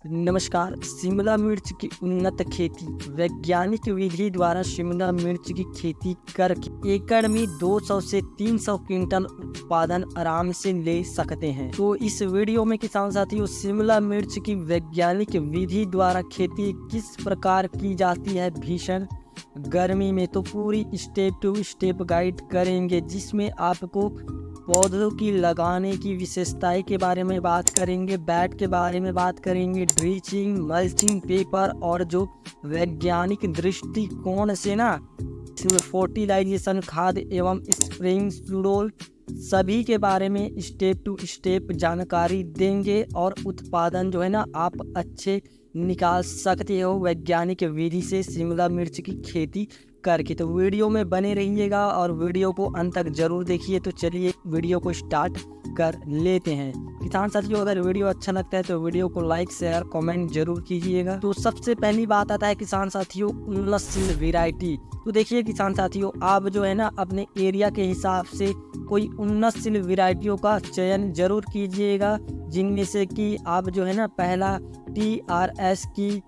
नमस्कार। शिमला मिर्च की उन्नत खेती। वैज्ञानिक विधि द्वारा शिमला मिर्च की खेती करके एकड़ में 200 से 300 क्विंटल उत्पादन आराम से ले सकते हैं। तो इस वीडियो में किसान साथियों शिमला मिर्च की वैज्ञानिक विधि द्वारा खेती किस प्रकार की जाती है भीषण गर्मी में, तो पूरी स्टेप टू स्टेप गाइड करेंगे, जिसमें आपको पौधों की लगाने की विशेषताएं के बारे में बात करेंगे, बैट के बारे में बात करेंगे, ड्रिचिंग, मल्चिंग पेपर और जो वैज्ञानिक दृष्टिकोण से ना इसमें फर्टिलाइजेशन, खाद एवं स्प्रेइंग शेड्यूल सभी के बारे में स्टेप टू स्टेप जानकारी देंगे और उत्पादन जो है ना आप अच्छे निकाल सकते हो वैज्ञानिक विधि से शिमला मिर्च की खेती करके। तो वीडियो में बने रहिएगा और वीडियो को अंत तक जरूर देखिए। तो चलिए वीडियो को स्टार्ट कर लेते हैं। किसान साथियों अगर वीडियो अच्छा लगता है तो वीडियो को लाइक शेयर कमेंट जरूर कीजिएगा। तो सबसे पहली बात आता है किसान साथियों उन्नतशील वैरायटी। तो देखिए किसान साथियों आप जो है ना अपने एरिया के हिसाब से कोई उन्नतशील वैरायटियों का चयन जरूर कीजिएगा, जिनमें से कि आप जो है ना पहला TRS की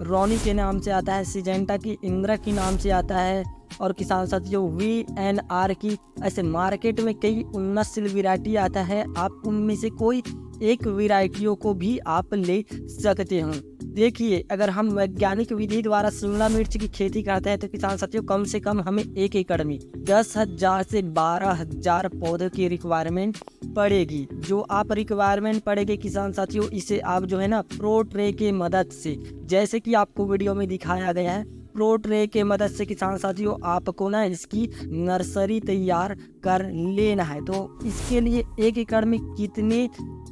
रोनी के नाम से आता है, सिजेंटा की इंद्रा की नाम से आता है और किसान साथियों VNR की। ऐसे मार्केट में कई उन्नतशील वैरायटी आता है, आप उनमें से कोई एक वैरायटियों को भी आप ले सकते हो। देखिए अगर हम वैज्ञानिक विधि द्वारा शिमला मिर्च की खेती करते हैं तो किसान साथियों कम से कम हमें एक एकड़ में 10,000 से 12,000 पौधों की रिक्वायरमेंट पड़ेगी। जो आप रिक्वायरमेंट पड़ेगी किसान साथियों इसे आप जो है ना प्रो ट्रे के मदद से, जैसे कि आपको वीडियो में दिखाया गया है, प्रो ट्रे के मदद से किसान साथियों आपको ना इसकी नर्सरी तैयार कर लेना है। तो इसके लिए एक एकड़ में कितने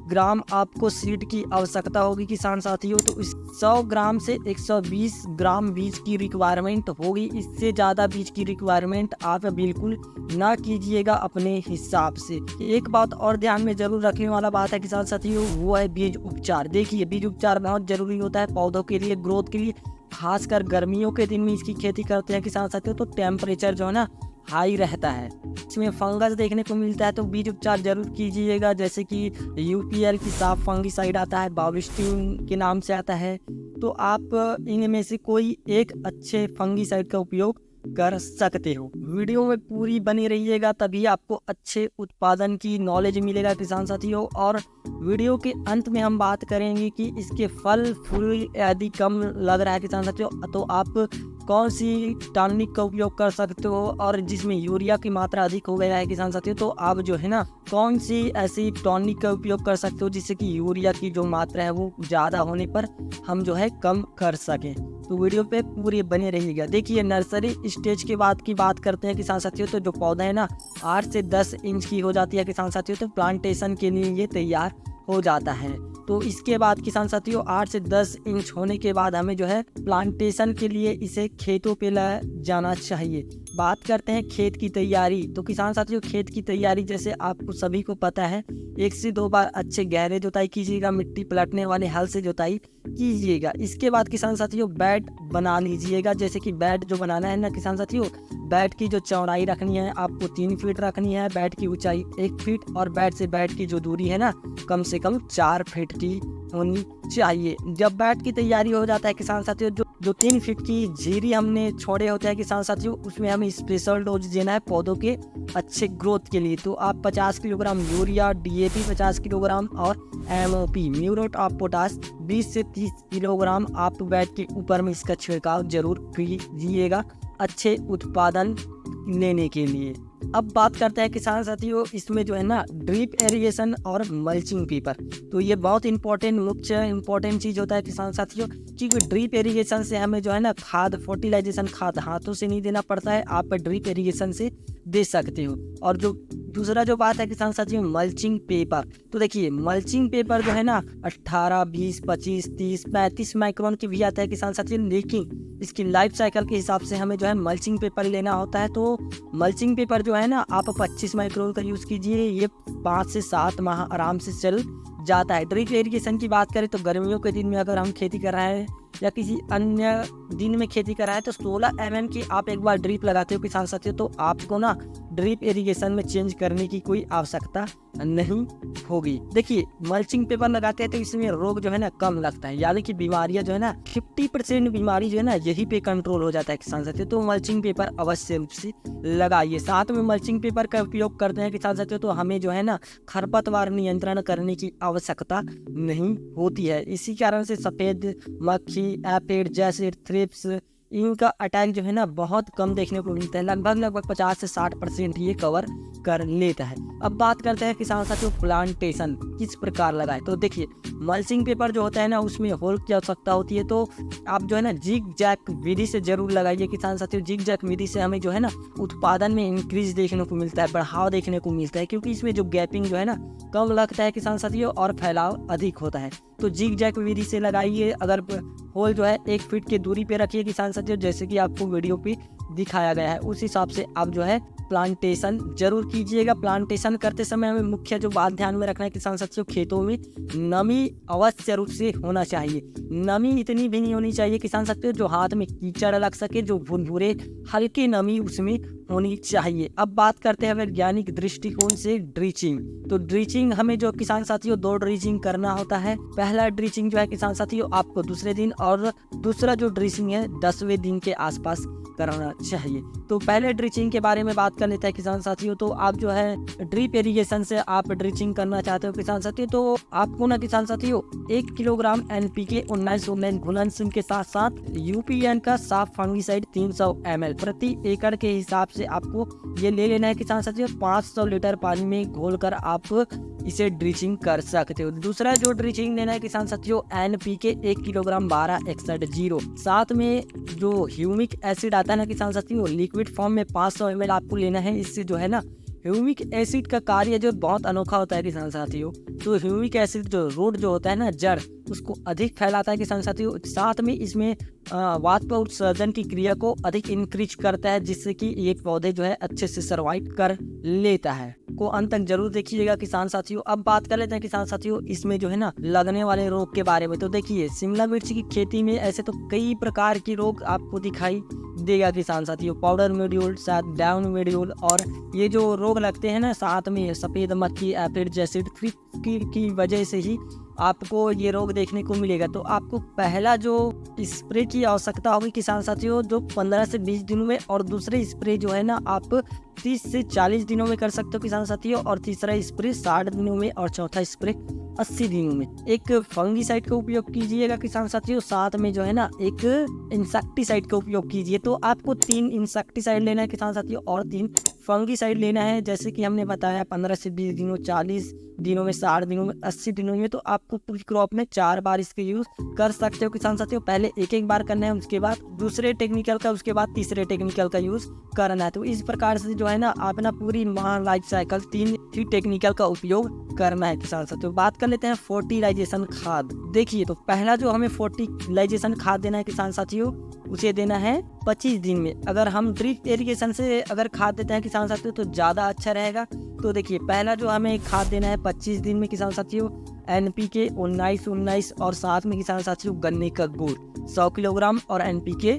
ग्राम आपको सीड की आवश्यकता होगी किसान साथियों, तो इस 100 ग्राम से 120 ग्राम बीज की रिक्वायरमेंट होगी। इससे ज़्यादा बीज की रिक्वायरमेंट आप बिल्कुल ना कीजिएगा अपने हिसाब से। एक बात और ध्यान में जरूर रखने वाला बात है किसान साथियों, वो है बीज उपचार। देखिए बीज उपचार बहुत जरूरी होता है पौधों के लिए, ग्रोथ के लिए, खासकर गर्मियों के दिन में इसकी खेती करते हैं किसान साथियों तो टेम्परेचर जो है ना हाई रहता है, इसमें फंगस देखने को मिलता है, तो बीज उपचार जरूर कीजिएगा। जैसे कि UPL की साफ फंगिसाइड आता है, बाविस्टिन के नाम से आता है, तो आप इनमें से कोई एक अच्छे फंगिसाइड का उपयोग कर सकते हो। वीडियो में पूरी बनी रहिएगा तभी आपको अच्छे उत्पादन की नॉलेज मिलेगा किसान साथियों। और वीडियो के अंत में हम बात करेंगे कि इसके फल फूल यदि कम लग रहा है किसान साथियों तो आप कौन सी टॉनिक का उपयोग कर सकते हो, और जिसमें यूरिया की मात्रा अधिक हो गया है किसान साथियों तो आप जो है ना कौन सी ऐसी टॉनिक का उपयोग कर सकते हो जिससे कि यूरिया की जो मात्रा है वो ज़्यादा होने पर हम जो है कम कर सकें। तो वीडियो पे पूरी बने रहिएगा। देखिए नर्सरी स्टेज के बाद की बात करते हैं किसान साथियों, तो जो पौधा है ना 8 से 10 इंच की हो जाती है किसान साथियों, तो प्लांटेशन के लिए ये तैयार हो जाता है। तो इसके बाद किसान साथियों 8 से 10 इंच होने के बाद हमें जो है प्लांटेशन के लिए इसे खेतों पे लाया जाना चाहिए। बात करते हैं खेत की तैयारी। तो किसान साथियों खेत की तैयारी जैसे आपको सभी को पता है 1 से 2 बार अच्छे गहरे जुताई कीजिएगा, मिट्टी पलटने वाले हल से जुताई कीजिएगा। इसके बाद किसान साथियों बैट बना लीजिएगा। जैसे कि बैट जो बनाना है ना किसान साथियों, बैट की जो चौड़ाई रखनी है आपको 3 फीट रखनी है, बैट की ऊंचाई 1 फीट और बैट से बैट की जो दूरी है ना कम से कम 4 फीट की होनी चाहिए। जब बैट की तैयारी हो जाता है किसान साथियों जो 3 फीट की जीरी हमने छोड़े होते हैं किसान साथियों उसमें हमें स्पेशल डोज देना है पौधों के अच्छे ग्रोथ के लिए। तो आप 50 किलोग्राम यूरिया, DAP 50 किलोग्राम और MOP म्यूरेट ऑफ पोटाश 20 से 30 किलोग्राम आप बैट के ऊपर में इसका छिड़काव जरूर कीजिएगा अच्छे उत्पादन लेने के लिए। अब बात करते हैं किसान साथियों इसमें जो है ना ड्रिप इरिगेशन और मल्चिंग पेपर। तो ये बहुत मुख्य इंपॉर्टेंट चीज़ होता है किसान साथियों, क्योंकि ड्रिप इरिगेशन से हमें जो है ना खाद फर्टिलाइजेशन खाद हाथों से नहीं देना पड़ता है, आप ड्रिप इरिगेशन से दे सकते हो। और जो दूसरा जो बात है किसान साथियों मल्चिंग पेपर। तो देखिए मल्चिंग पेपर जो है ना 18, 20, 25, 30, 35 माइक्रोन की भी आता है किसान साथियों, लेकिन इसकी लाइफ साइकिल के हिसाब से हमें जो है मल्चिंग पेपर लेना होता है। तो मल्चिंग पेपर जो है ना आप 25 माइक्रोन का यूज़ कीजिए, ये 5 से 7 माह आराम से चल जाता है। ड्रिप इरिगेशन की बात करें तो गर्मियों के दिन में अगर हम खेती कर रहे हैं या किसी अन्य दिन में खेती कर रहा है तो 16 mm की आप एक बार ड्रिप लगाते हो किसान साथियों तो आपको ना ड्रिप इरिगेशन में चेंज करने की कोई आवश्यकता नहीं होगी। देखिए मल्चिंग पेपर लगाते हैं तो इसमें रोग जो है ना कम लगता है, यानी कि बीमारियां जो है ना 50% बीमारी जो है ना यही पे कंट्रोल हो जाता है किसान साथियों। तो मल्चिंग पेपर अवश्य रूप से लगाइए। साथ में मल्चिंग पेपर का उपयोग करते हैं किसान साथियों तो हमें जो है ना खरपतवार नियंत्रण करने की आवश्यकता नहीं होती है। इसी कारण से सफेद मक्खी, एफिड जैसे थ्रिप्स, इनका अटैक जो है ना बहुत कम देखने को मिलता है। लगभग 50 से 60% ये कवर कर लेता है। अब बात करते हैं किसान साथियों प्लांटेशन किस प्रकार लगाए। तो देखिए मल्चिंग पेपर जो होता है ना उसमें होल की आवश्यकता होती है, तो आप जो है ना जिग जैक विधि से जरूर लगाइए किसान साथियों। जिग जैक विधि से हमें जो है ना उत्पादन में इंक्रीज देखने को मिलता है, बढ़ाव देखने को मिलता है, क्योंकि इसमें जो गैपिंग जो है ना कम लगता है किसान साथियों और फैलाव अधिक होता है। तो जिग जैक विधि से लगाइए। अगर होल जो है 1 फीट की दूरी पे रखिए किसान साथियों, जैसे कि आपको वीडियो पे दिखाया गया है, उस हिसाब से आप जो है प्लांटेशन जरूर कीजिएगा। प्लांटेशन करते समय हमें मुख्य जो बात ध्यान में रखना है किसान साथियों, खेतों में नमी अवश्य रूप से होना चाहिए। नमी इतनी भी नहीं होनी चाहिए किसान साथियों जो हाथ में कीचड़ लग सके, जो भुरभुरे हल्की नमी उसमें होनी चाहिए। अब बात करते हैं वैज्ञानिक दृष्टिकोण से ड्रिचिंग। तो ड्रिचिंग हमें जो किसान साथियों 2 ड्रिचिंग करना होता है। पहला ड्रिचिंग जो है किसान साथियों आपको दूसरे दिन, और दूसरा जो ड्रिचिंग है 10वें दिन के आसपास करना चाहिए। तो पहले ड्रिचिंग के बारे में बात कर लेते हैं किसान साथियों। तो आप जो है ड्रिप इरिगेशन से आप ड्रिचिंग करना चाहते हो किसान साथियों, तो आपको ना किसान साथियों 1 किलोग्राम NPK 19 घुलनशील के साथ साथ यूपीएन का साफ फंगिसाइड 300 ml प्रति एकड़ के हिसाब से आपको ये ले लेना है किसान साथियों। 500 लीटर पानी में घोलकर आप इसे ड्रिचिंग कर सकते हो। दूसरा जो ड्रिचिंग लेना है किसान साथियों NPK 1 किलोग्राम 1261 साथ में जो ह्यूमिक एसिड आता है ना किसान साथियों लिक्विड फॉर्म में 500 ml आपको लेना है। इससे जो है ना ह्यूमिक एसिड का कार्य जो बहुत अनोखा होता है किसान साथियों। तो ह्यूमिक एसिड जो रूट जो होता है ना जड़, उसको अधिक फैलाता है किसान साथियों। साथ में इसमें वाष्प उत्सर्जन की क्रिया को अधिक इंक्रीज करता है, जिससे कि ये पौधे जो है अच्छे से सर्वाइव कर लेता है। को अंत तक जरूर देखिएगा किसान साथियों। अब बात कर लेते हैं किसान साथियों इसमें जो है ना लगने वाले रोग के बारे में। तो देखिए शिमला मिर्च की खेती में ऐसे तो कई प्रकार की रोग आपको दिखाई देगा किसान साथियों। पाउडर मेड्यूल, साथ डाउन मेड्यूल, और ये जो रोग लगते हैं ना साथ में सफेद मक्खी, एफिड जैसे की वजह से ही आपको ये रोग देखने को मिलेगा। तो आपको पहला जो स्प्रे की आवश्यकता होगी किसान साथियों जो 15 से 20 दिनों में, और दूसरे स्प्रे जो है ना आप 30 से 40 दिनों में कर सकते हो किसान साथियों, और तीसरा स्प्रे 60 दिनों में, और चौथा स्प्रे 80 दिनों में। एक फंगीसाइड का उपयोग कीजिएगा किसान साथियों, साथ में जो है ना एक इंसेक्टिसाइड का उपयोग कीजिए। तो आपको 3 इंसेक्टिसाइड लेना है किसान साथियों और 3 फंगीसाइड लेना है। जैसे कि हमने बताया 15 से 20 दिनों, 40 दिनों में, 60 दिनों में, 80 दिनों में। तो आपको पूरी क्रॉप में 4 बार इसके यूज कर सकते हो किसान साथियों। पहले एक बार करना है, उसके बाद दूसरे टेक्निकल का, उसके बाद तीसरे टेक्निकल का यूज करना है। तो इस प्रकार से जो है ना आप ना पूरी लाइफ साइकिल 3 टेक्निकल का उपयोग करना है किसान साथियों। बात कर लेते हैं फर्टिलाइजेशन खाद। देखिए तो पहला जो हमें फर्टिलाइजेशन खाद देना है किसान साथियों उसे देना है 25 दिन में। अगर हम ड्रिप इरिगेशन से अगर खाद देते हैं किसान साथियों तो ज़्यादा अच्छा रहेगा। तो देखिए पहला जो हमें खाद देना है 25 दिन में किसान साथियों NPK 19 और साथ में किसान साथियों गन्ने का गुड़ 100 किलोग्राम और NPK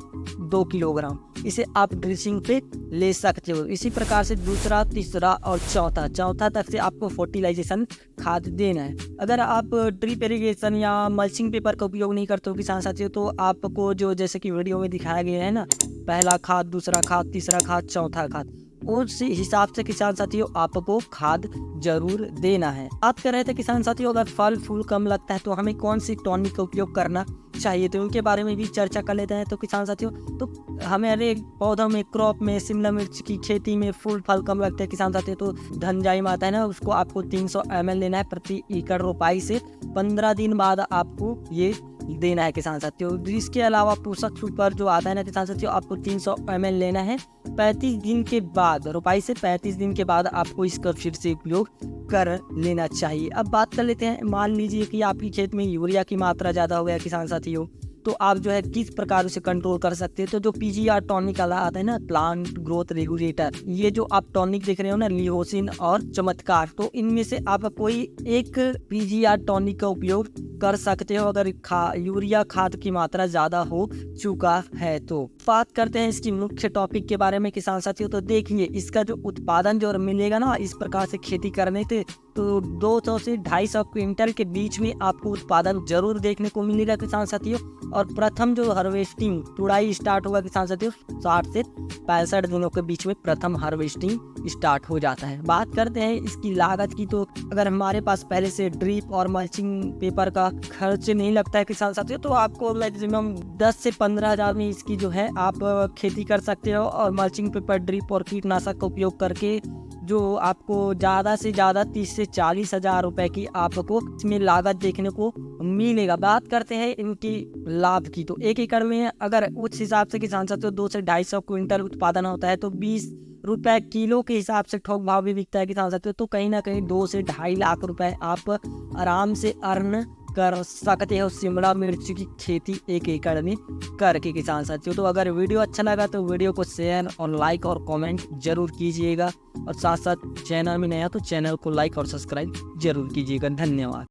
2 किलोग्राम। इसे आप ड्रिचिंग पे ले सकते हो। इसी प्रकार से दूसरा, तीसरा और चौथा तक से आपको फर्टिलाइजेशन खाद देना है। अगर आप ड्रिप इरिगेशन या मल्चिंग पेपर का उपयोग नहीं करते हो किसान साथियों तो आपको जो जैसे कि वीडियो में दिखाया गया है ना पहला खाद, दूसरा खाद, तीसरा खाद, चौथा खाद, उस हिसाब से किसान साथियों आपको खाद जरूर देना है। बात कर रहे थे किसान साथियों अगर फल फूल कम लगता है तो हमें कौन सी टॉनिक का उपयोग करना चाहिए, तो उनके बारे में भी चर्चा कर लेते हैं। तो किसान साथियों तो हमारे पौधों में, क्रॉप में, शिमला मिर्च की खेती में फूल फल कम लगते हैं किसान साथियों तो धनजाइम आता है ना, उसको आपको 300 ml लेना है प्रति एकड़ रोपाई से 15 दिन बाद आपको ये देना है किसान साथियों। इसके अलावा पोषक सुपर जो आता है ना किसान साथियों आपको 300 ml लेना है 35 दिन के बाद, रोपाई से 35 दिन के बाद आपको इसका फिर से उपयोग कर लेना चाहिए। अब बात कर लेते हैं, मान लीजिए कि आपकी खेत में यूरिया की मात्रा ज़्यादा हो गया किसान साथियों, तो आप जो है किस प्रकार उसे कंट्रोल कर सकते हैं। तो जो पीजीआर टॉनिक वाला आता है ना, प्लांट ग्रोथ रेगुलेटर, ये जो आप टॉनिक देख रहे हो ना, लियोसिन और चमत्कार, तो इनमें से आप कोई एक पीजीआर टॉनिक का उपयोग कर सकते हो अगर यूरिया खाद की मात्रा ज्यादा हो चुका है। तो बात करते हैं इसकी मुख्य टॉपिक के बारे में किसान साथियों। तो देखिए, इसका जो उत्पादन जो मिलेगा ना इस प्रकार से खेती करने से, तो 200 से 250 क्विंटल के बीच में आपको उत्पादन जरूर देखने को मिलेगा किसान साथियों। और प्रथम जो हार्वेस्टिंग तुड़ाई स्टार्ट होगा किसान साथियों, 60 से 65 दिनों के बीच में प्रथम हार्वेस्टिंग स्टार्ट हो जाता है। बात करते हैं इसकी लागत की। तो अगर हमारे पास पहले से ड्रिप और मल्चिंग पेपर का खर्च नहीं लगता है किसान साथियों, तो आपको मैक्सिमम 10 से 15 हज़ार में इसकी जो है आप खेती कर सकते हो। और मल्चिंग पेपर, ड्रिप और कीटनाशक का उपयोग करके जो आपको ज़्यादा से ज़्यादा 30 से 40 हज़ार रुपए की आपको इसमें लागत देखने को मिलेगा। बात करते हैं इनकी लाभ की। तो 1 एकड़ में अगर उस हिसाब से किसान साथियों 2 से 250 क्विंटल उत्पादन होता है, तो 20 रुपए किलो के हिसाब से थोक भाव भी बिकता है किसान साथियों। तो कहीं ना कहीं 2 से 2.5 लाख रुपए आप आराम से अर्न कर सकते हो शिमला मिर्च की खेती 1 एकड़ में करके किसान साथियों। तो अगर वीडियो अच्छा लगा तो वीडियो को शेयर और लाइक और कमेंट जरूर कीजिएगा। और साथ साथ चैनल में नया तो चैनल को लाइक और सब्सक्राइब जरूर कीजिएगा। धन्यवाद।